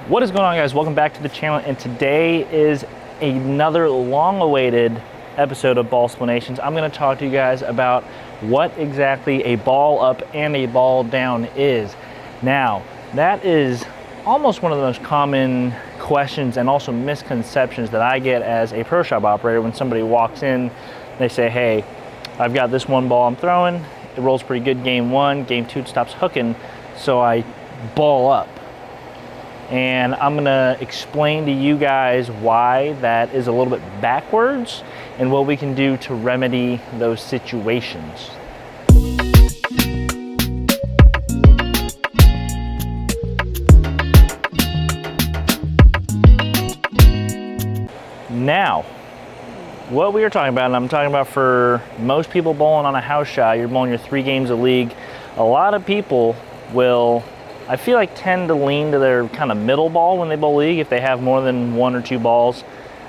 What is going on, guys? Welcome back to the channel, and today is another long-awaited episode of Ballsplanations. I'm going to talk to you guys about what exactly a ball up and a ball down is. Now, that is almost one of the most common questions and also misconceptions that I get as a pro shop operator when somebody walks in. They say, hey, I've got this one ball I'm throwing. It rolls pretty good game one. Game two, it stops hooking, so I ball up. And I'm gonna explain to you guys why that is a little bit backwards and what we can do to remedy those situations. Now, what we are talking about, and I'm talking about for most people bowling on a house shot, you're bowling your 3 games of league, a lot of people will, I feel like, tend to lean to their kind of middle ball when they bowl league if they have more than 1 or 2 balls.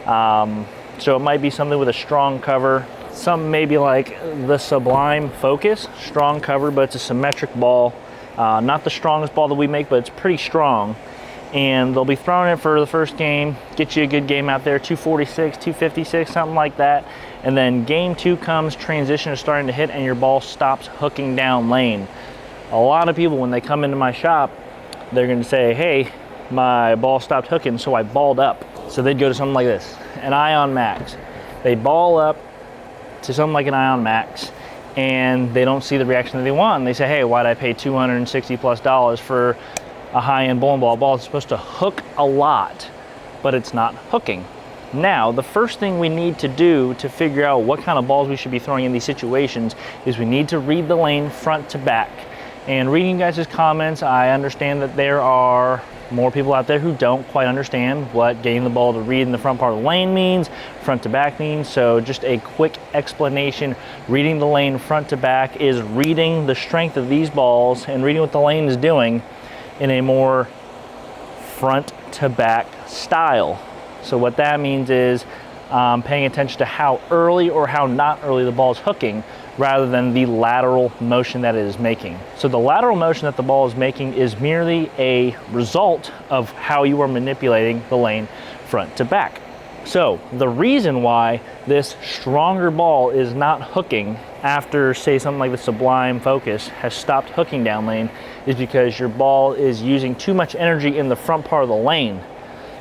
So it might be something with a strong cover. Some maybe like the Sublime Focus, strong cover, but it's a symmetric ball. Not the strongest ball that we make, but it's pretty strong. And they'll be throwing it for the first game, get you a good game out there, 246, 256, something like that. And then game 2 comes, transition is starting to hit, and your ball stops hooking down lane. A lot of people, when they come into my shop, they're going to say, hey, my ball stopped hooking, so I balled up. So they'd go to something like this, an Ion Max. They ball up to something like an Ion Max, and they don't see the reaction that they want. And they say, hey, why'd I pay $260+ for a high-end bowling ball? A ball is supposed to hook a lot, but it's not hooking. Now, the first thing we need to do to figure out what kind of balls we should be throwing in these situations is we need to read the lane front to back. And reading you guys' comments, I understand that there are more people out there who don't quite understand what getting the ball to read in the front part of the lane means, front to back means. So just a quick explanation. Reading the lane front to back is reading the strength of these balls and reading what the lane is doing in a more front to back style. So what that means is paying attention to how early or how not early the ball is hooking, rather than the lateral motion that it is making. So the lateral motion that the ball is making is merely a result of how you are manipulating the lane front to back. So the reason why this stronger ball is not hooking after, say, something like the Sublime Focus has stopped hooking down lane is because your ball is using too much energy in the front part of the lane.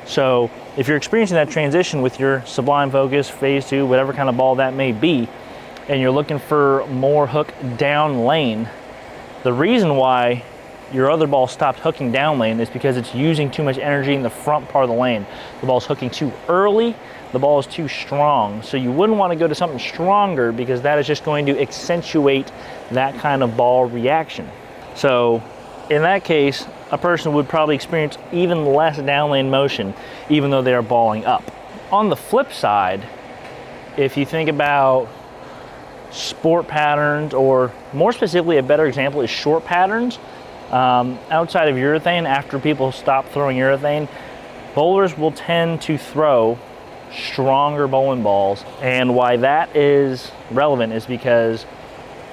So if you're experiencing that transition with your Sublime Focus, Phase 2, whatever kind of ball that may be, and you're looking for more hook down lane, the reason why your other ball stopped hooking down lane is because it's using too much energy in the front part of the lane. The ball's hooking too early, the ball is too strong. So you wouldn't want to go to something stronger because that is just going to accentuate that kind of ball reaction. So in that case, a person would probably experience even less down lane motion, even though they are balling up. On the flip side, if you think about sport patterns, or more specifically, a better example is short patterns. Outside of urethane, after people stop throwing urethane, bowlers will tend to throw stronger bowling balls. And why that is relevant is because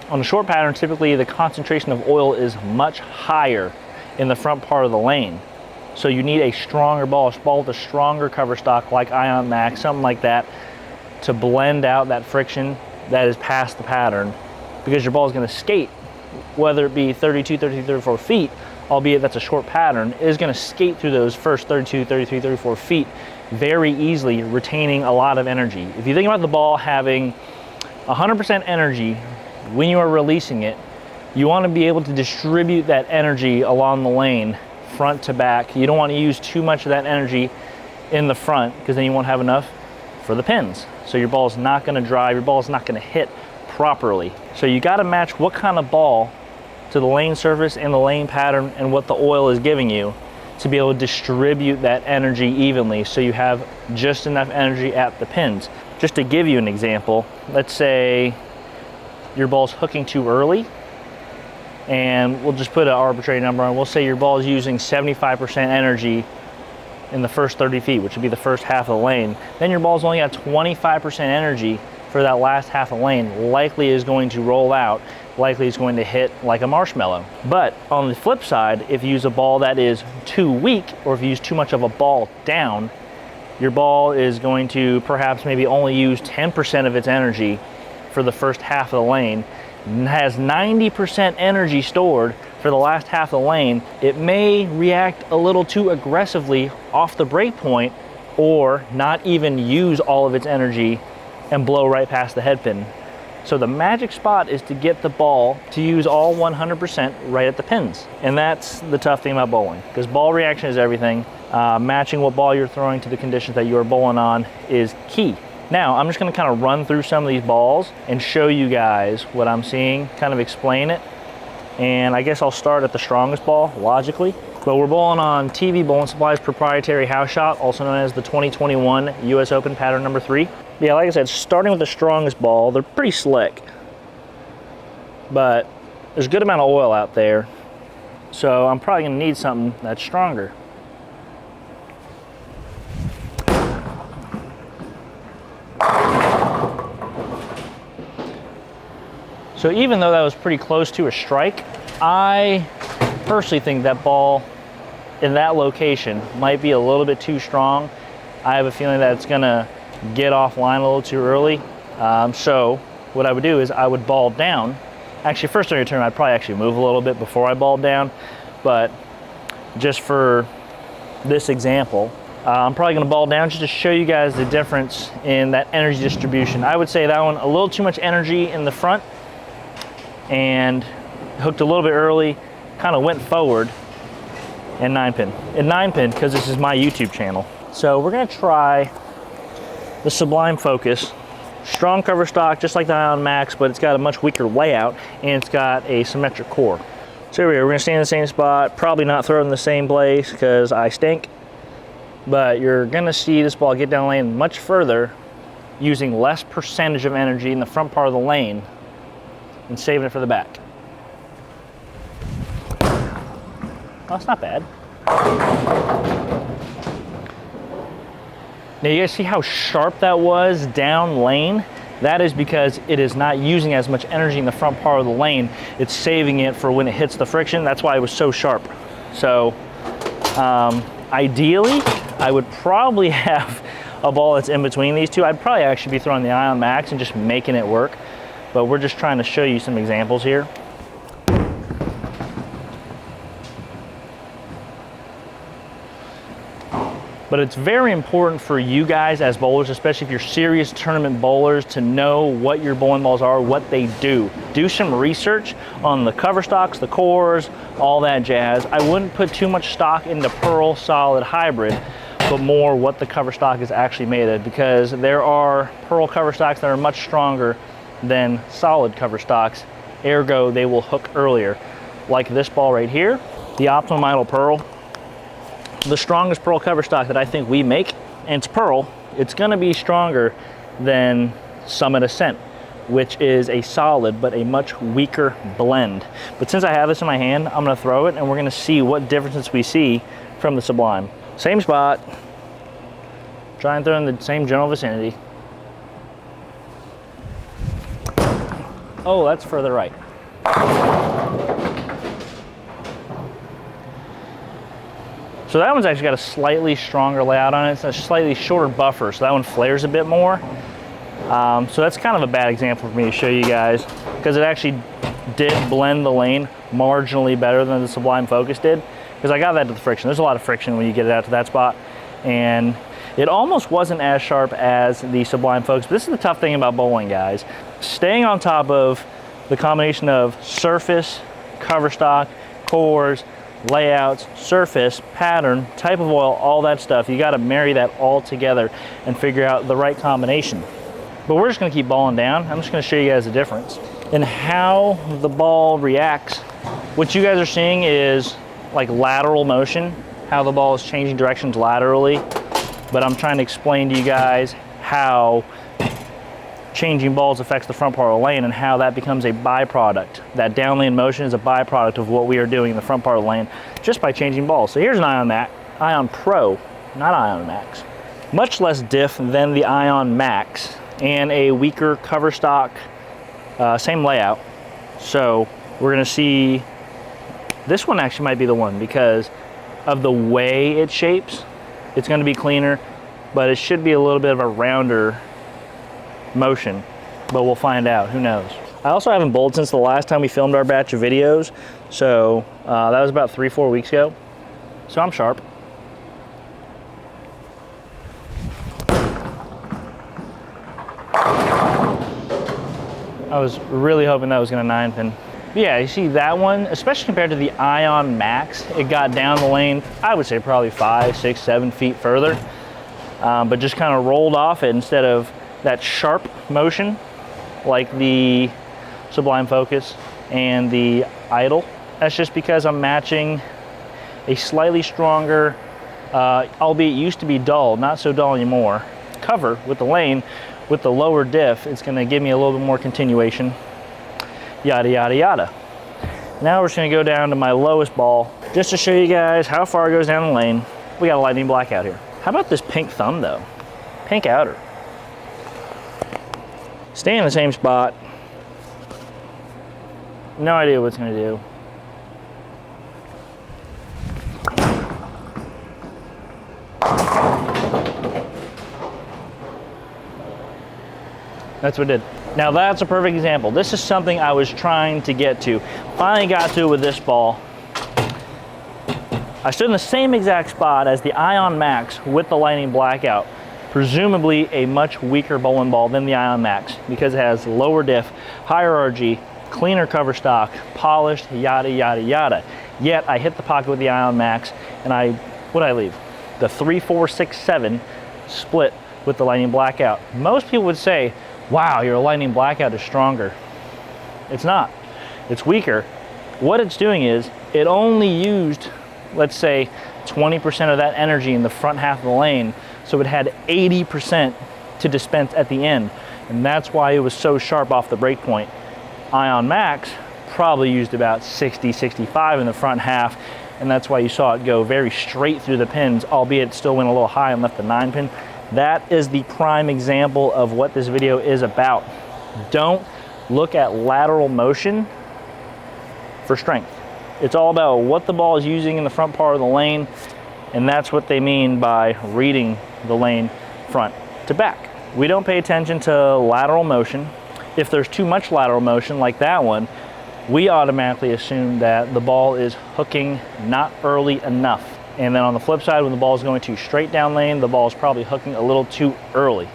on a short pattern, typically the concentration of oil is much higher in the front part of the lane. So you need a stronger ball with a stronger cover stock like Ion Max, something like that, to blend out that friction that is past the pattern, because your ball is going to skate, whether it be 32, 33, 34 feet, albeit that's a short pattern, is going to skate through those first 32, 33, 34 feet very easily, retaining a lot of energy. If you think about the ball having 100% energy when you are releasing it, you want to be able to distribute that energy along the lane front to back. You don't want to use too much of that energy in the front, because then you won't have enough for the pins. So your ball is not going to drive, your ball is not going to hit properly. So you got to match what kind of ball to the lane surface and the lane pattern and what the oil is giving you to be able to distribute that energy evenly, so you have just enough energy at the pins. Just to give you an example, let's say your ball's hooking too early, and we'll just put an arbitrary number on. We'll say your ball is using 75% energy in the first 30 feet, which would be the first half of the lane. Then your ball's only got 25% energy for that last half of lane likely is going to roll out, likely is going to hit like a marshmallow. But on the flip side, if you use a ball that is too weak, or if you use too much of a ball down, your ball is going to perhaps maybe only use 10% of its energy for the first half of the lane, and has 90% energy stored for the last half of the lane. It may react a little too aggressively off the break point, or not even use all of its energy and blow right past the head pin. So the magic spot is to get the ball to use all 100% right at the pins. And that's the tough thing about bowling, because ball reaction is everything. Matching what ball you're throwing to the conditions that you're bowling on is key. Now, I'm just gonna kind of run through some of these balls and show you guys what I'm seeing, kind of explain it. And I guess I'll start at the strongest ball, logically. But we're bowling on TV Bowling Supply's proprietary house shot, also known as the 2021 US Open pattern number 3. Yeah, like I said, starting with the strongest ball, they're pretty slick. But there's a good amount of oil out there, so I'm probably gonna need something that's stronger. So even though that was pretty close to a strike, I personally think that ball in that location might be a little bit too strong. I have a feeling that it's gonna get offline a little too early. So what I would do is I would ball down. Actually, first on your turn, I'd probably actually move a little bit before I balled down. But just for this example, I'm probably gonna ball down just to show you guys the difference in that energy distribution. I would say that one, a little too much energy in the front, and hooked a little bit early, kind of went forward, and 9-pin. And 9-pin, because this is my YouTube channel. So we're gonna try the Sublime Focus. Strong cover stock, just like the Ion Max, but it's got a much weaker layout, and it's got a symmetric core. So here we are, we're gonna stay in the same spot, probably not throw it in the same place, because I stink. But you're gonna see this ball get down lane much further, using less percentage of energy in the front part of the lane, and saving it for the back. Oh, it's not bad. Now you guys see how sharp that was down lane? That is because it is not using as much energy in the front part of the lane. It's saving it for when it hits the friction. That's why it was so sharp. So ideally, I would probably have a ball that's in between these two. I'd probably actually be throwing the Ion Max and just making it work. But we're just trying to show you some examples here. But it's very important for you guys as bowlers, especially if you're serious tournament bowlers, to know what your bowling balls are, what they do. Do some research on the cover stocks, the cores, all that jazz. I wouldn't put too much stock into Pearl Solid Hybrid, but more what the cover stock is actually made of, because there are Pearl cover stocks that are much stronger than solid cover stocks, ergo they will hook earlier. Like this ball right here, the Optimum Idol Pearl, the strongest Pearl cover stock that I think we make, and it's Pearl, it's gonna be stronger than Summit Ascent, which is a solid but a much weaker blend. But since I have this in my hand, I'm gonna throw it and we're gonna see what differences we see from the Sublime. Same spot, try and throw in the same general vicinity. Oh, that's further right. So that one's actually got a slightly stronger layout on it. It's a slightly shorter buffer, so that one flares a bit more. So that's kind of a bad example for me to show you guys, because it actually did blend the lane marginally better than the Sublime Focus did, because I got that to the friction. There's a lot of friction when you get it out to that spot, and it almost wasn't as sharp as the Sublime Focus. But this is the tough thing about bowling, guys. Staying on top of the combination of surface, cover stock, cores, layouts, surface, pattern, type of oil, all that stuff. You got to marry that all together and figure out the right combination. But we're just going to keep balling down. I'm just going to show you guys the difference in how the ball reacts. What you guys are seeing is like lateral motion, how the ball is changing directions laterally. But I'm trying to explain to you guys how changing balls affects the front part of the lane, and how that becomes a byproduct. That downlane motion is a byproduct of what we are doing in the front part of the lane just by changing balls. So here's an Ion Pro, not Ion Max. Much less diff than the Ion Max. and a weaker cover stock, same layout. So we're gonna see, this one actually might be the one because of the way it shapes. It's gonna be cleaner, but it should be a little bit of a rounder motion, but we'll find out, who knows. I also haven't bowled since the last time we filmed our batch of videos. So that was about 3-4 weeks ago. So I'm sharp. I was really hoping that was gonna 9-pin. Yeah, you see that one, especially compared to the Ion Max, it got down the lane, I would say probably 5, 6, 7 feet further, but just kind of rolled off it instead of that sharp motion like the Sublime Focus and the Idol. That's just because I'm matching a slightly stronger, albeit used to be dull, not so dull anymore, cover with the lane. With the lower diff, it's gonna give me a little bit more continuation, yada, yada, yada. Now we're just gonna go down to my lowest ball, just to show you guys how far it goes down the lane. We got a lightning black out here. How about this pink thumb though? Pink outer. Stay in the same spot. No idea what it's gonna do. That's what it did. Now that's a perfect example. This is something I was trying to get to. Finally got to it with this ball. I stood in the same exact spot as the Ion Max with the lightning blackout. Presumably a much weaker bowling ball than the Ion Max because it has lower diff, higher RG, cleaner cover stock, polished, yada, yada, yada. Yet I hit the pocket with the Ion Max and what did I leave? The 3, 4, 6, 7 split with the lightning blackout. Most people would say, wow, your lightning blackout is stronger. It's not, it's weaker. What it's doing is, it only used, let's say, 20% of that energy in the front half of the lane, so it had 80% to dispense at the end, and that's why it was so sharp off the break point. Ion Max probably used about 60, 65 in the front half, and that's why you saw it go very straight through the pins, albeit it still went a little high and left the 9-pin. That is the prime example of what this video is about. Don't look at lateral motion for strength. It's all about what the ball is using in the front part of the lane, and that's what they mean by reading the lane front to back. We don't pay attention to lateral motion. If there's too much lateral motion like that one, we automatically assume that the ball is hooking not early enough. And then on the flip side, when the ball is going too straight down lane, the ball is probably hooking a little too early.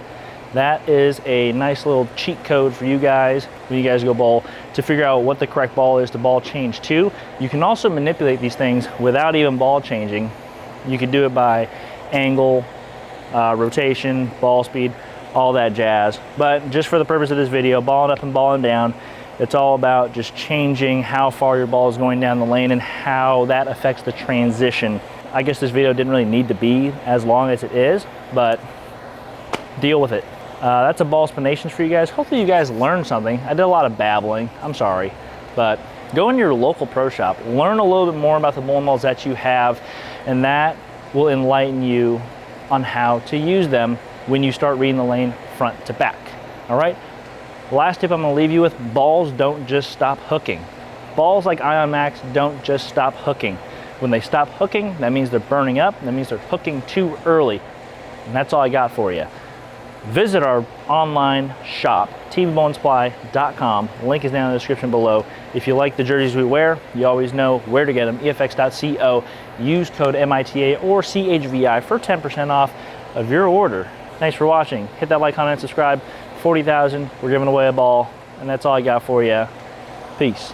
That is a nice little cheat code for you guys when you guys go bowl to figure out what the correct ball is to ball change to. You can also manipulate these things without even ball changing. You can do it by angle, rotation, ball speed, all that jazz. But just for the purpose of this video, balling up and balling down, it's all about just changing how far your ball is going down the lane and how that affects the transition. I guess this video didn't really need to be as long as it is, but deal with it. That's a Ballsplanations for you guys. Hopefully you guys learned something. I did a lot of babbling, I'm sorry. But go into your local pro shop, learn a little bit more about the bowling balls that you have, and that will enlighten you on how to use them when you start reading the lane front to back, all right? Last tip I'm gonna leave you with, balls don't just stop hooking. Balls like Ion Max don't just stop hooking. When they stop hooking, that means they're burning up, that means they're hooking too early. And that's all I got for you. Visit our online shop, tvbowlingsupply.com. Link is down in the description below. If you like the jerseys we wear, you always know where to get them, efx.co. Use code MITA or CHVI for 10% off of your order. Thanks for watching. Hit that like, comment, and subscribe. 40,000, we're giving away a ball, and that's all I got for you. Peace.